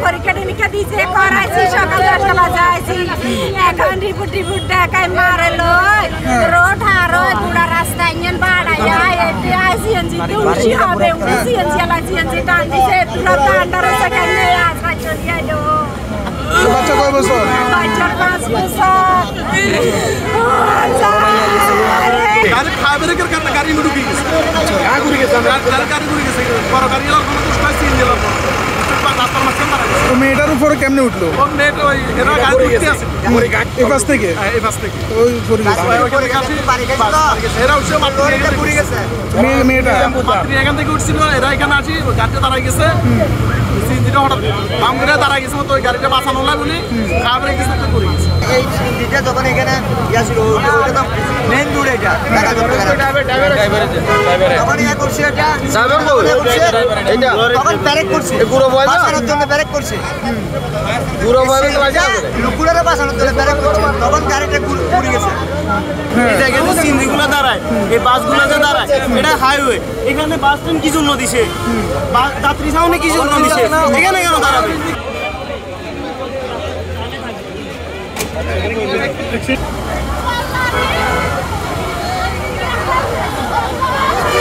পরীক্ষা নিরীক্ষা দিয়েছে করাইছি সকাল 10টা বাজে আইছি এখন রিপোর্ট দেখায় মারে লই রোড হারো পুরা রাস্তা ইঞ্জিন বাড়াইয়া এটি সিএনজি উঠি হবে সিএনজি আলা সিএনজি টান দিছে পুরা টান্ডার সেখানে আসা চলে আইলো বাচ্চা কয় বছর? বাচ্চার 5 বছর গাড়ি খাবারের কারণে গাড়ি ঢুকে গেছে গাড়ি ঘুরে গেছে গাড়ি ঘুরে গেছে বড় গাড়ি এলাম কোনো তো স্টাইল সিন দিলাম রাস্তার মাঝখানে মারা গেছে তো মেয়েটার উপরে কেমনে উঠলো? ও মেয়েটা ওই এরা গাড়ি উঠতে আছে এই বাস থেকে? এই বাস থেকে ওই পড়ে গেছে। এরা উঠছে মাত্র ঘুরে গেছে মেয়েটা এখান থেকে উঠছিল এরা এখানে আসি গাড়িটা দাঁড়াই গেছে সিনজিটা হঠাৎ বাম করে দাঁড়াই গেছে তো ওই গাড়িটা বাঁচানো না বলি খাবারের কিছু একটা করে গেছে এই সিনজিটা যখন এখানে ইয়া ছিল ওটা তো মেন রোড এটা তখন ইয়া করছে এটা তখন ব্রেক করছে বাঁচানোর জন্য ব্রেক করছে লুকুরারে বাঁচানোর জন্য ব্রেক করছে তখন গাড়িটা ঘুরে গেছে এই জায়গায় যে সিনজিগুলো দাঁড়ায় এই বাসগুলো যে দাঁড়ায় এটা হাইওয়ে এখানে বাস ট্রেন কি জন্য দিছে যাত্রী সামনে কি জন্য দিছে এখানে কেন দাঁড়াবে